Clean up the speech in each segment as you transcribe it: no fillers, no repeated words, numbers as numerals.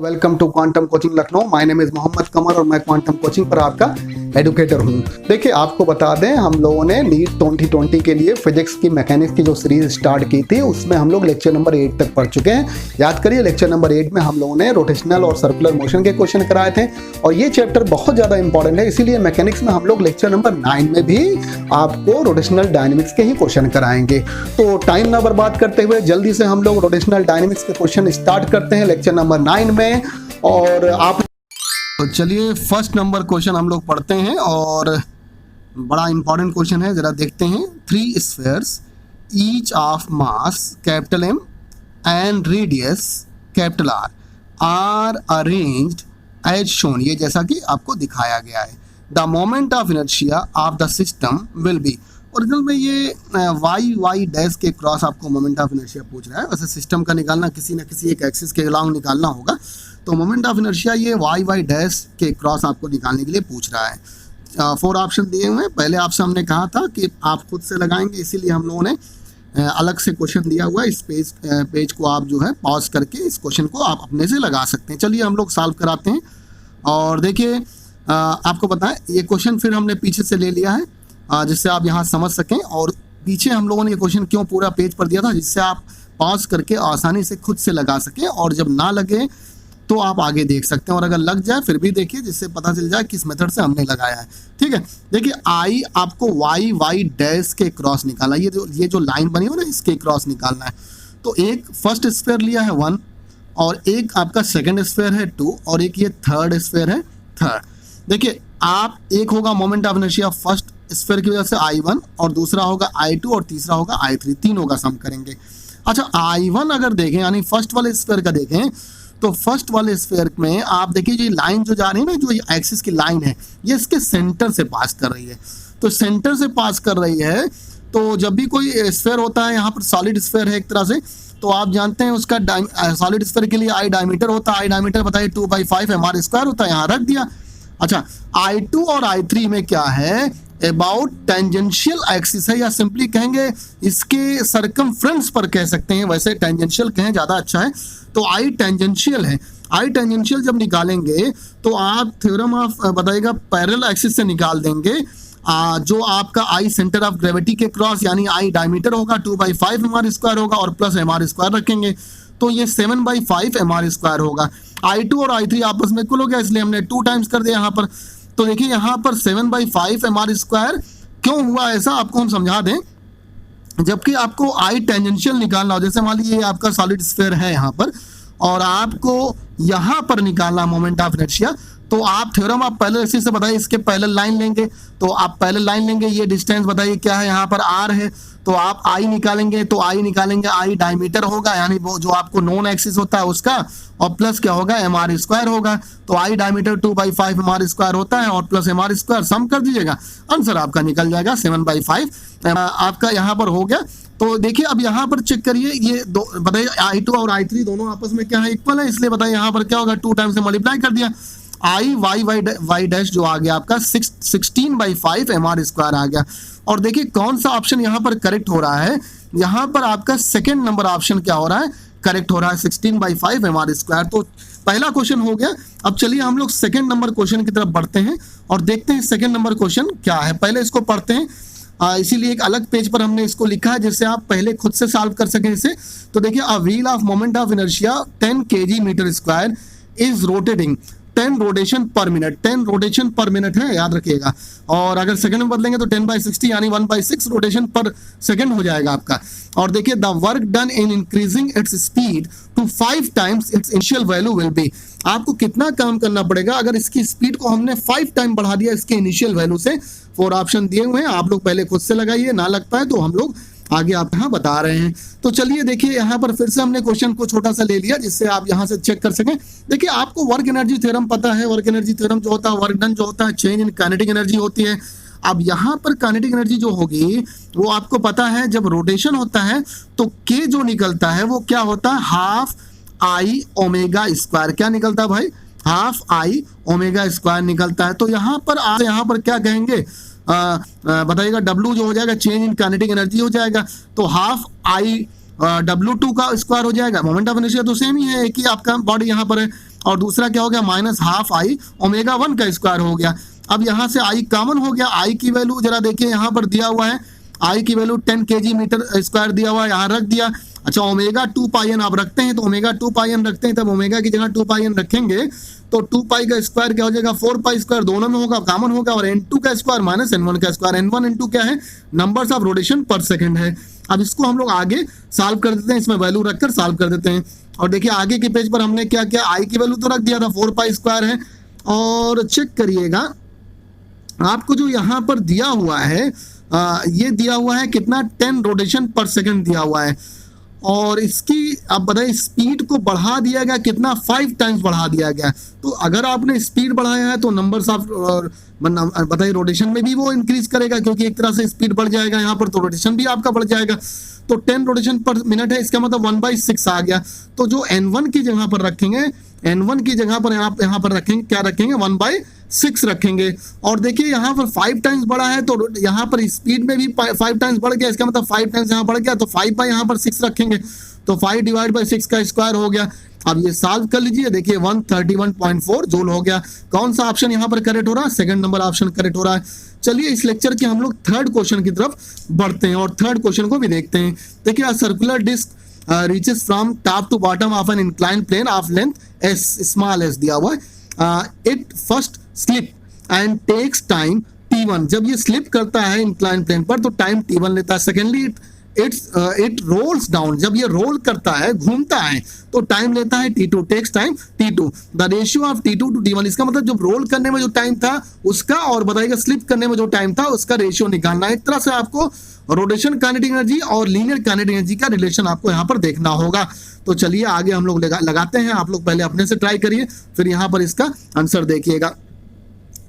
Welcome to Quantum coaching Lucknow. My name is Mohammad Qamar और मैं quantum coaching पर आपका एडुकेटर हूँ। देखिए, आपको बता दें, हम लोगों ने नीट 2020 के लिए फिजिक्स की मैकेनिक्स की जो सीरीज स्टार्ट की थी उसमें हम लोग लेक्चर नंबर 8 तक पढ़ चुके हैं। याद करिए, लेक्चर नंबर 8 में हम लोगों ने रोटेशनल और सर्कुलर मोशन के क्वेश्चन कराए थे और ये चैप्टर बहुत ज़्यादा इंपॉर्टेंट है, इसीलिए मैकेनिक्स में हम लोग लेक्चर नंबर 9 में भी आपको रोटेशनल डायनेमिक्स के ही क्वेश्चन कराएंगे। तो टाइम ना बर्बाद करते हुए जल्दी से हम लोग रोटेशनल डायनेमिक्स के क्वेश्चन स्टार्ट करते हैं लेक्चर नंबर 9 में। और आप तो चलिए फर्स्ट नंबर क्वेश्चन हम लोग पढ़ते हैं और बड़ा इंपॉर्टेंट क्वेश्चन है, जरा देखते हैं। 3 spheres each of mass capital M and radius capital R are arranged as shown, ये जैसा कि आपको दिखाया गया है। The moment of inertia of the system will be, original में ये y डैश के क्रॉस आपको मोमेंट ऑफ इनर्शिया पूछ रहा है। वैसे सिस्टम का निकालना किसी न किसी एक एक्सिस के अलाउंग निकालना होगा, तो मोमेंट ऑफ इनर्शिया ये y डैश के क्रॉस आपको निकालने के लिए पूछ रहा है। 4 ऑप्शन दिए हुए हैं। पहले आपसे हमने कहा था कि आप खुद से लगाएंगे, इसीलिए हम लोगों ने अलग से क्वेश्चन दिया हुआ है। इस पेज को आप जो है पॉज करके इस क्वेश्चन को आप अपने से लगा सकते हैं। चलिए हम लोग सॉल्व कराते हैं। और देखिए, आपको बताएं, ये क्वेश्चन फिर हमने पीछे से ले लिया है जिससे आप यहाँ समझ सकें। और पीछे हम लोगों ने ये क्वेश्चन क्यों पूरा पेज पर दिया था, जिससे आप पॉज करके आसानी से खुद से लगा सकें, और जब ना लगे तो आप आगे देख सकते हैं, और अगर लग जाए फिर भी देखिए, जिससे पता चल जाए किस मेथड से हमने लगाया है। ठीक है, देखिए आई आपको y डैश के क्रॉस निकाला, ये जो लाइन बनी हो ना, इसके क्रॉस निकालना है। तो एक फर्स्ट स्फीयर लिया है 1, और एक आपका सेकंड स्फीयर है 2, और एक ये थर्ड स्फीयर है 3rd। देखिए, आप एक होगा moment of inertia first sphere की वजह से I1, और दूसरा होगा I2, और तीसरा होगा I3, तीनों का सम करेंगे। अच्छा, I1 अगर देखें, यानी फर्स्ट वाले स्फीयर का देखें, तो फर्स्ट वाले स्फीयर में आप देखिए, ये लाइन जो जा रही है ना, जो एक्सिस की लाइन है, ये इसके सेंटर से पास कर रही है। तो सेंटर से पास कर रही है, तो जब भी कोई स्फीयर होता है, यहाँ पर सॉलिड स्फीयर है एक तरह से, तो आप जानते हैं उसका सॉलिड स्फीयर के लिए I डायमीटर होता है। I डायमीटर बताइए 2/5 MR स्क्वायर होता है, यहाँ रख दिया। अच्छा, I2 और I3 में क्या है, अबाउट टेंजेंशियल एक्सिस है, या सिंपली कहेंगे इसके सरकमफ्रेंस पर कह सकते हैं, वैसे टेंजेंशियल कहें ज़्यादा अच्छा है। तो I टेंजेंशियल है। I टेंजेंशियल जब निकालेंगे तो आप थ्योरम ऑफ बताइएगा पैरेलल एक्सिस से निकाल देंगे, जो आपका I सेंटर ऑफ ग्रेविटी के क्रॉस, यानी I डायमीटर होगा 2/5 MR स्क्वायर होगा, और प्लस MR स्क्वायर रखेंगे, तो ये 7/5 MR स्क्वायर होगा। I2 और I3 आपस में इक्वल हो गया, इसलिए हमने 2 टाइम्स कर दिया यहाँ पर। तो देखिए, यहाँ पर 7/5 MR स्क्वायर क्यों हुआ ऐसा, आपको हम समझा दें। जबकि आपको I टेंजेंशियल निकालना हो, जैसे मान लीजिए ये आपका सॉलिड स्फीयर है यहाँ पर, और आपको यहाँ पर निकालना मोमेंट ऑफ इनर्शिया, तो आप थ्योरम आप पैरेलल एक्सिस से बताइए, इसके पैरेलल लाइन लेंगे, तो आप पैरेलल लाइन लेंगे, ये डिस्टेंस बताइए क्या है, यहाँ पर R है, तो आप I निकालेंगे, तो I निकालेंगे, I डायमीटर होगा, यानी वो जो आपको नॉन एक्सिस होता है उसका, और प्लस क्या होगा, MR स्क्वायर होगा। तो I डायमीटर 2/5 MR स्क्वायर होता है, और प्लस MR स्क्वायर सम कर दीजिएगा, आंसर आपका निकल जाएगा 7/5 आपका यहाँ पर हो गया। तो देखिए, अब यहाँ पर चेक करिए, ये दो बताइए I2 और I3 दोनों आपस में क्या है, इक्वल है, इसलिए बताइए यहाँ पर क्या होगा, 2 टाइम्स से मल्टीप्लाई कर दिया। y डैश जो आ गया आपका 16/5 MR स्क्वायर आ गया। और देखिए कौन सा ऑप्शन यहाँ पर करेक्ट हो रहा है, यहाँ पर आपका सेकंड नंबर ऑप्शन क्या हो रहा है, करेक्ट हो रहा है, 16/5 MR स्क्वायर। तो पहला क्वेश्चन हो गया। अब चलिए हम लोग सेकंड नंबर क्वेश्चन की तरफ बढ़ते हैं और देखते हैं सेकंड नंबर क्वेश्चन क्या है। पहले इसको पढ़ते हैं, इसीलिए एक अलग पेज पर हमने इसको लिखा है, जिससे आप पहले खुद से सॉल्व कर सकें इसे। तो देखिए, a wheel of moment of inertia 10 kg metre square is rotating 10 rotation per minute. 10 rotation per minute है, याद रखिएगा। और अगर सेकंड में बदलेंगे तो 10/60 यानी 1/6 रोटेशन पर सेकंड हो जाएगा आपका। और देखिए, the work done in increasing its speed to 5 times its initial value will be. आपको कितना काम करना पड़ेगा अगर इसकी स्पीड को हमने 5 टाइम बढ़ा दिया इसके इनिशियल वैल्यू से। 4 ऑप्शन दिए हुए हैं, आप लोग पहले खुद से लगाइए, ना लग पाए तो हम लोग आगे आप यहाँ बता रहे हैं। तो चलिए देखिए, यहाँ पर फिर से हमने क्वेश्चन को छोटा सा ले लिया, जिससे आप यहाँ से चेक कर सकें। देखिए, आपको वर्क एनर्जी थ्योरम पता है, वर्क एनर्जी थ्योरम जो होता है, वर्क डन जो होता है, चेंज इन काइनेटिक एनर्जी होती है। अब यहाँ पर काइनेटिक एनर्जी जो होगी वो आपको पता है, जब रोटेशन होता है तो के जो निकलता है वो क्या होता है, हाफ I ओमेगा स्क्वायर। क्या निकलता है भाई, हाफ I ओमेगा स्क्वायर निकलता है। तो यहाँ पर क्या कहेंगे, बताइएगा, W जो हो जाएगा चेंज इन काइनेटिक एनर्जी हो जाएगा, तो हाफ I W2 का स्क्वायर हो जाएगा। मोमेंट ऑफ इनर्शिया तो सेम ही है, एक ही आपका बॉडी यहाँ पर है, और दूसरा क्या हो गया माइनस हाफ आई ओमेगा 1 का स्क्वायर हो गया। अब यहाँ से आई कॉमन हो गया, आई की वैल्यू जरा देखिए यहाँ पर दिया हुआ है, आई की वैल्यू 10 kg मीटर स्क्वायर दिया हुआ है, यहाँ रख दिया। अच्छा ओमेगा 2 पाई एन आप रखते हैं तो ओमेगा 2 पाई एन रखते हैं, तब ओमेगा की जगह 2 पाई एन रखेंगे तो 2 पाई का स्क्वायर क्या हो जाएगा 4 पाई स्क्वायर, दोनों में होगा कॉमन होगा, और n2 का स्क्वायर माइनस n1 का स्क्वायर। n1 n2 क्या है नंबर्स ऑफ रोटेशन पर सेकंड है। अब इसको हम लोग आगे सॉल्व कर देते हैं, इसमें वैल्यू रखकर सॉल्व कर देते हैं। और देखिए आगे के पेज पर हमने क्या किया, आई की वैल्यू तो रख दिया था 4 पाई स्क्वायर है, और चेक करिएगा आपको जो यहाँ पर दिया हुआ है ये दिया हुआ है कितना 10 रोटेशन पर सेकंड दिया हुआ है, और इसकी आप बताइए स्पीड को बढ़ा दिया गया कितना 5 टाइम्स बढ़ा दिया गया। तो अगर आपने स्पीड बढ़ाया है तो नंबर्स ऑफ बताइए रोटेशन में भी वो इंक्रीज करेगा, क्योंकि एक तरह से स्पीड बढ़ जाएगा यहाँ पर तो रोटेशन भी आपका बढ़ जाएगा। तो 10 रोटेशन पर मिनट है, इसका मतलब 1/6 आ गया। तो जो n1 की जगह पर रखेंगे, n1 की जगह पर आप यहाँ पर रखेंगे क्या रखेंगे 1/6 रखेंगे। और देखिए यहाँ पर 5 टाइम्स बढ़ा है तो यहाँ पर स्पीड में भी 5 टाइम्स बढ़ गया, इसका मतलब 5 टाइम्स यहाँ बढ़ गया, तो 5 यहाँ पर 6 रखेंगे तो 5 डिवाइड बाई 6 का स्क्वायर हो गया। अब ये सॉल्व कर लीजिए, देखिए 131.4 जूल हो गया। कौन सा ऑप्शन यहाँ पर करेक्ट हो रहा है, सेकंड नंबर ऑप्शन करेक्ट हो रहा है। चलिए इस लेक्चर के हम लोग थर्ड क्वेश्चन की तरफ बढ़ते हैं और थर्ड क्वेश्चन को भी देखते हैं। देखिए circular disc reaches from top to bottom of an inclined plane of length s small s दिया हुआ है। it first slip and takes time t1, जब ये स्लिप करता है इंक्लाइन प्लेन पर तो टाइम t1 लेता है। सेकेंडली इट रोल्स डाउन, जब ये रोल करता है घूमता है तो टाइम लेता है t2, takes time t2। The ratio of t2 to t1, इसका मतलब जब रोल करने में जो टाइम था उसका और बताइएगा स्लिप करने में जो टाइम था उसका रेशियो निकालना है। एक तरह से आपको रोटेशन काइनेटिक एनर्जी और लीनियर काइनेटिक एनर्जी का रिलेशन आपको यहाँ पर देखना होगा। तो चलिए आगे हम लोग लगाते हैं, आप लोग पहले अपने से ट्राई करिए फिर यहाँ पर इसका आंसर देखिएगा।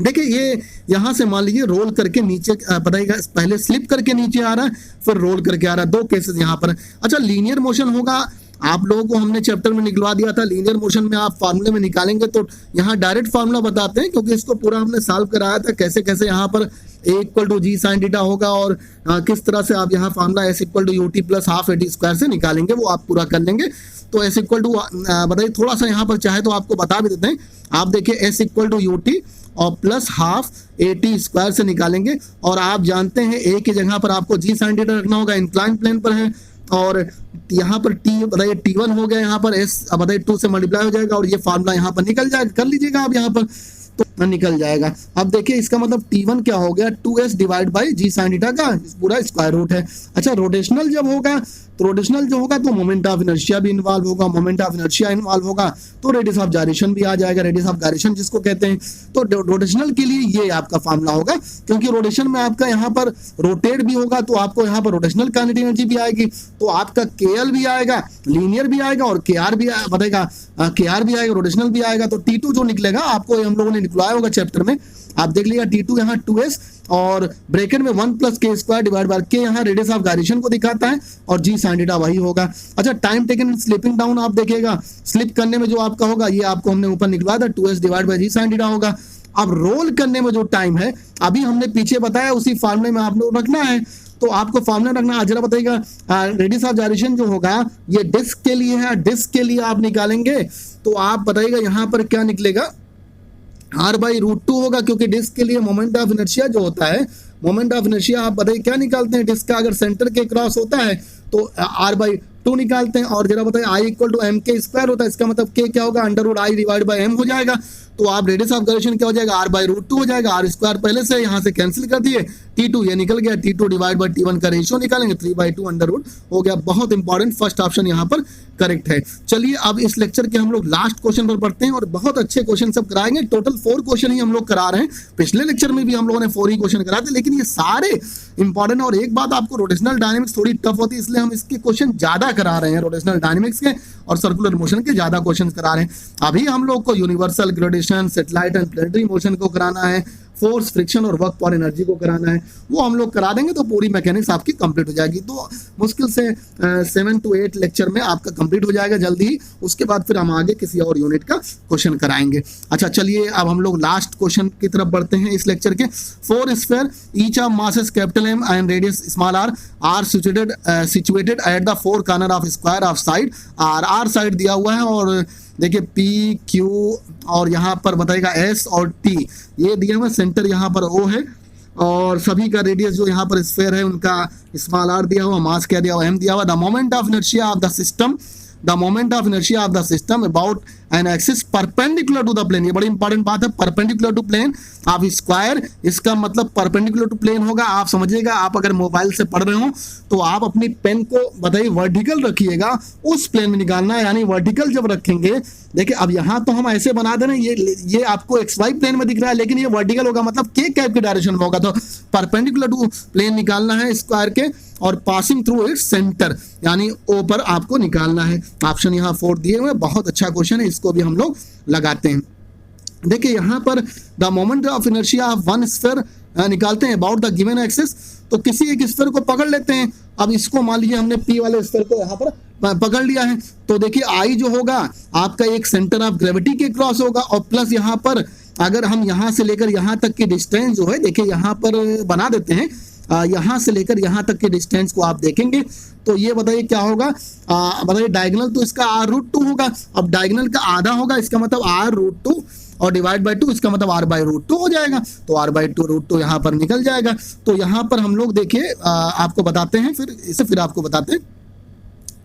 देखिए ये यहाँ से मान लीजिए रोल करके नीचे बताइएगा, पहले स्लिप करके नीचे आ रहा है फिर रोल करके आ रहा है, दो केसेस यहाँ पर। अच्छा लीनियर मोशन होगा, आप लोगों को हमने चैप्टर में निकलवा दिया था, लीनियर मोशन में आप फार्मूले में निकालेंगे तो यहाँ डायरेक्ट फार्मूला बताते हैं, क्योंकि इसको पूरा हमने सॉल्व कराया था कैसे कैसे यहाँ पर A = G sin थीटा होगा और किस तरह से आप यहाँ formula S = UT + ½ AT square से निकालेंगे, वो आप पूरा कर लेंगे। तो S = बताइए थोड़ा सा यहाँ पर चाहे तो आपको बता भी देते हैं, आप देखिए S = UT और +½ AT स्क्वायर से निकालेंगे। और आप जानते हैं A की जगह पर आपको G sin थीटा रखना होगा, इंक्लाइन प्लेन पर है, और यहाँ पर T बताइए T1 हो गया, यहाँ पर S बताइए 2 से मल्टीप्लाई हो जाएगा और ये फार्मूला यहाँ पर निकल जाएगा, कर लीजिएगा आप यहाँ पर तो निकल जाएगा। अब देखिए इसका मतलब T1 क्या हो गया 2S divide by G sin theta का पूरा स्क्वायर रूट है। अच्छा रोटेशनल जब होगा तो रोटेशनल जो होगा तो मोमेंट ऑफ इनर्शिया भी इन्वॉल्व होगा, मोमेंट ऑफ इनर्शिया इन्वॉल्व होगा तो रेडियस ऑफ गायरेशन भी आ जाएगा, रेडियस ऑफ गायरेशन जिसको कहते हैं। तो रोटेशनल के लिए ये आपका फार्मूला होगा, क्योंकि रोटेशन में आपका यहाँ पर रोटेट भी होगा तो आपको यहाँ पर रोटेशनल काइनेटिक एनर्जी भी आएगी, तो आपका KL भी आएगा, लीनियर भी आएगा और KR भी बताएगा, KR भी आएगा, रोटेशनल भी आएगा। तो T2 जो निकलेगा आपको हम लोगों ने निकलवाया होगा चैप्टर में, आप देख लीजिएगा T2 यहाँ 2S और ब्रैकेट में 1 + k² डिवाइड बाय k, यहाँ रेडियस ऑफ गायरेशन को दिखाता है और G sin थीटा वही होगा। अच्छा time taken in slipping down आप देखिएगा, स्लिप करने में जो आपका होगा ये आपको हमने ऊपर निकलवाया था 2S divide by G sin theta होगा। अब रोल करने में जो टाइम है अभी हमने पीछे बताया उसी फार्मूले में आप लोग रखना है, तो आपको फार्मूला रखना। जरा बताइएगा रेडियस ऑफ गायरेशन जो होगा ये डिस्क के लिए है, डिस्क के लिए आप निकालेंगे तो आप बताइएगा यहाँ पर क्या निकलेगा R/√2 होगा, क्योंकि डिस्क के लिए मोमेंट ऑफ इनर्शिया जो होता है, मोमेंट ऑफ इनर्शिया आप बताइए क्या निकालते हैं, डिस्क का अगर सेंटर के क्रॉस होता है तो R/2 निकालते हैं। और जरा बताइए I = mk² होता है, इसका मतलब k क्या होगा √I डिवाइड बाय m हो जाएगा। तो आप रेडियस ऑफ गायरेशन क्या हो जाएगा R/√2 हो जाएगा, R² पहले से यहाँ से कैंसिल कर दिए, T2 ये निकल गया, T2 डिवाइड बाय T1 का रेशियो निकालेंगे 3/2 हो गया। बहुत इंपॉर्टेंट फर्स्ट ऑप्शन यहाँ पर करेक्ट है। चलिए अब इस लेक्चर के हम लोग लास्ट क्वेश्चन पर पढ़ते हैं और बहुत अच्छे क्वेश्चन सब कराएंगे। टोटल 4 क्वेश्चन ही हम लोग करा रहे हैं, पिछले लेक्चर में भी हम लोगों ने 4 ही क्वेश्चन कराए थे, लेकिन ये सारे इंपॉर्टेंट। और एक बात आपको रोटेशनल डायनेमिक्स थोड़ी टफ होती है, इसलिए हम इसके क्वेश्चन ज्यादा करा रहे हैं, रोटेशनल डायनेमिक्स के और सर्कुलर मोशन के ज्यादा क्वेश्चन करा रहे हैं। अभी हम लोग को universal gravitation, satellite and planetary motion को कराना है, फोर्स, फ्रिक्शन और वर्क फॉर एनर्जी को कराना है, वो हम लोग करा देंगे तो पूरी मैकेनिक्स आपकी कंप्लीट हो जाएगी। तो मुश्किल से 7 to 8 लेक्चर में आपका कंप्लीट हो जाएगा जल्दी ही, उसके बाद फिर हम आगे किसी और यूनिट का क्वेश्चन कराएंगे। अच्छा चलिए अब हम लोग लास्ट क्वेश्चन की तरफ बढ़ते हैं इस लेक्चर के। 4 sphere each of masses M and radius r R situated at the 4 corner of square of side R side दिया हुआ है और देखिए पी क्यू और यहाँ पर बताएगा एस और टी, ये दिया हुआ सेंटर यहाँ पर ओ है, और सभी का रेडियस जो यहाँ पर स्फीयर है उनका स्मॉल आर दिया हुआ, मास क्या दिया हुआ, एम दिया हुआ। The moment of inertia of the system, the moment of inertia of the system about an axis perpendicular to the plane, ये बड़ी इंपॉर्टेंट बात है, perpendicular to plane of square, इसका मतलब परपेंडिकुलर टू प्लेन होगा। आप समझिएगा, आप अगर मोबाइल से पढ़ रहे हो तो आप अपनी पेन को बताइए वर्टिकल रखिएगा, उस प्लेन में निकालना है, यानी वर्टिकल जब रखेंगे, देखिए अब यहाँ तो हम ऐसे बना दे रहे हैं, ये आपको एक्स वाई प्लेन में दिख रहा है, लेकिन ये वर्टिकल होगा, मतलब के कैप के डायरेक्शन में होगा, तो परपेंडिकुलर टू प्लेन निकालना है स्क्वायर के, और पासिंग थ्रू इट्स सेंटर, यानी ओ पर आपको निकालना है। ऑप्शन यहाँ 4 दिए हुए, बहुत अच्छा क्वेश्चन है, इसको भी हम लोग लगाते हैं। देखिए यहाँ पर the moment of inertia of one sphere निकालते हैं अबाउट द गिवन एक्सिस, तो किसी एक स्फीयर को पकड़ लेते हैं। अब इसको मान लीजिए हमने पी वाले स्फीयर को यहाँ पर पकड़ लिया है, तो देखिए आई जो होगा आपका एक सेंटर ऑफ ग्रेविटी के क्रॉस होगा, और प्लस यहाँ पर अगर हम यहाँ से लेकर यहाँ तक की डिस्टेंस जो है, देखिए यहाँ पर बना देते हैं, यहाँ से लेकर यहाँ तक के डिस्टेंस को आप देखेंगे तो ये बताइए क्या होगा, बताइए डायगोनल तो इसका r√2 होगा। अब डायगोनल का आधा होगा, इसका मतलब r√2 और डिवाइड बाय 2, इसका मतलब r/√2 हो जाएगा, तो r/√2 यहाँ पर निकल जाएगा। तो यहाँ पर हम लोग देखिए आपको बताते हैं, फिर आपको बताते हैं।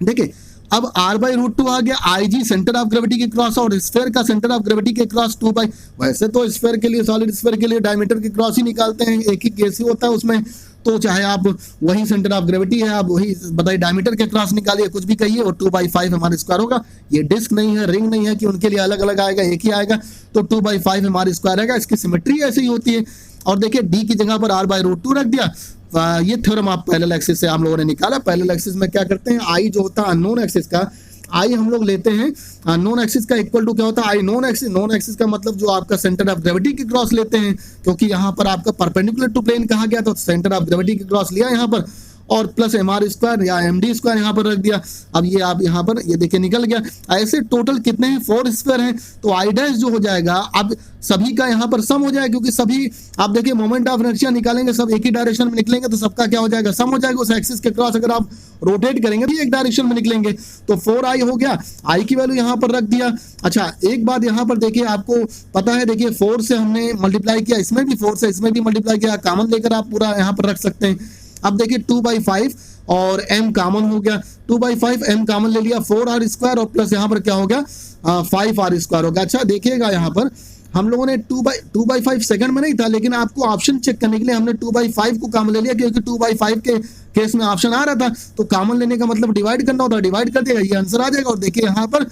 देखिए अब r/√2 आ गया, IG सेंटर ऑफ ग्रेविटी के क्रॉस, और स्फीयर का सेंटर ऑफ ग्रेविटी के क्रॉस 2 बाई, वैसे तो स्फीयर के लिए, सॉलिड स्फीयर के लिए डायमीटर के क्रॉस ही निकालते हैं, एक ही केस ही होता है उसमें, तो चाहे आप वही सेंटर ऑफ ग्रेविटी है, आप वही बताइए डायमीटर के क्रॉस निकालिए, कुछ भी कहिए, और 2/5 हमारा स्क्वायर होगा। ये डिस्क नहीं है, रिंग नहीं है कि उनके लिए अलग अलग आएगा, एक ही आएगा, तो 2/5 हमारा स्क्वायर आएगा। इसकी सिमेट्री ऐसे ही होती है। और देखिए डी की जगह पर r/√2 रख दिया। ये थ्योरम आप पैरेलल एक्सिस से हम लोगों ने निकाला। पैरेलल एक्सिस में क्या करते हैं, आई जो होता है अननोन एक्सिस का, आई हम लोग लेते हैं नोन एक्सिस का इक्वल टू क्या होता है, I known axis. Known axis का मतलब जो आपका सेंटर ऑफ ग्रेविटी के क्रॉस लेते हैं, क्योंकि यहाँ पर आपका परपेंडिकुलर टू प्लेन कहा गया, तो सेंटर ऑफ ग्रेविटी के क्रॉस लिया यहाँ पर, और प्लस mr² या md² यहाँ पर रख दिया। अब ये आप यहाँ पर ये देखिए निकल गया। ऐसे टोटल कितने हैं, 4 स्क्वायर हैं, तो आई डैश जो हो जाएगा, अब सभी का यहाँ पर सम हो जाएगा, क्योंकि सभी आप देखिए मोमेंट ऑफ इनर्शिया निकालेंगे, सब एक ही डायरेक्शन में निकलेंगे, तो सबका क्या हो जाएगा, सम हो जाएगा। उस एक्सिस के क्रॉस अगर आप रोटेट करेंगे तो एक डायरेक्शन में निकलेंगे, तो 4i हो गया, आई की वैल्यू यहाँ पर रख दिया। अच्छा एक बात यहाँ पर देखिए, आपको पता है, देखिए 4 से हमने मल्टीप्लाई किया, इसमें भी 4 से इसमें भी मल्टीप्लाई किया, कॉमन लेकर आप पूरा यहाँ पर रख सकते हैं। अब देखिए 2/5 और m कॉमन हो गया, 2/5 m कॉमन ले लिया, 4r² और प्लस यहाँ पर क्या हो गया 5r² हो गया। अच्छा देखिएगा यहाँ पर हम लोगों ने 2/5 सेकंड में नहीं था, लेकिन आपको ऑप्शन चेक करने के लिए हमने 2/5 को कॉमन ले लिया, क्योंकि 2/5 के केस में ऑप्शन आ रहा था, तो कॉमन लेने का मतलब डिवाइड करना होता है, डिवाइड कर देगा, ये आंसर आ जाएगा। और देखिए यहाँ पर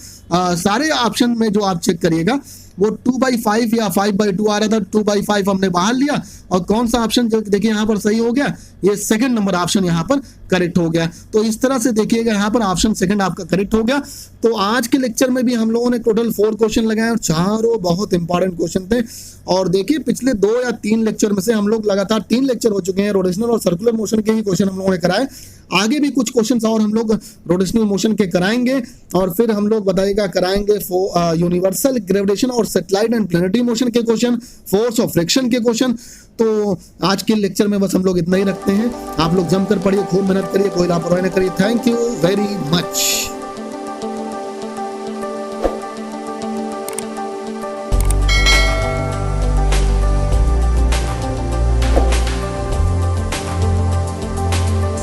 सारे ऑप्शन में जो आप चेक करिएगा वो 2/5 या 5/2 आ रहा था, 2/5 हमने बाहर लिया, और कौन सा ऑप्शन जो देखिए यहाँ पर सही हो गया, ये सेकंड नंबर ऑप्शन यहाँ पर करेक्ट हो गया। तो इस तरह से देखिएगा यहाँ पर ऑप्शन सेकंड आपका करेक्ट हो गया। तो आज के लेक्चर में भी हम लोगों ने टोटल 4 क्वेश्चन लगाए, और चारों बहुत इंपॉर्टेंट क्वेश्चन थे। और देखिए पिछले 2 या 3 लेक्चर में से हम लोग लगातार 3 लेक्चर हो चुके हैं, रोटेशनल और सर्कुलर मोशन के ही क्वेश्चन हम लोगों ने कराए। आगे भी कुछ क्वेश्चन और हम लोग रोटेशनल मोशन के कराएंगे, और फिर हम लोग बताइएगा कराएंगे यूनिवर्सल ग्रेविटेशन और सैटेलाइट एंड प्लैनेटरी मोशन के क्वेश्चन, फोर्स ऑफ फ्रिक्शन के क्वेश्चन। तो आज के लेक्चर में बस हम लोग इतना ही रखते हैं। आप लोग जमकर पढ़िए, खूब मेहनत करिए, कोई लापरवाही न करिए। Thank you very much.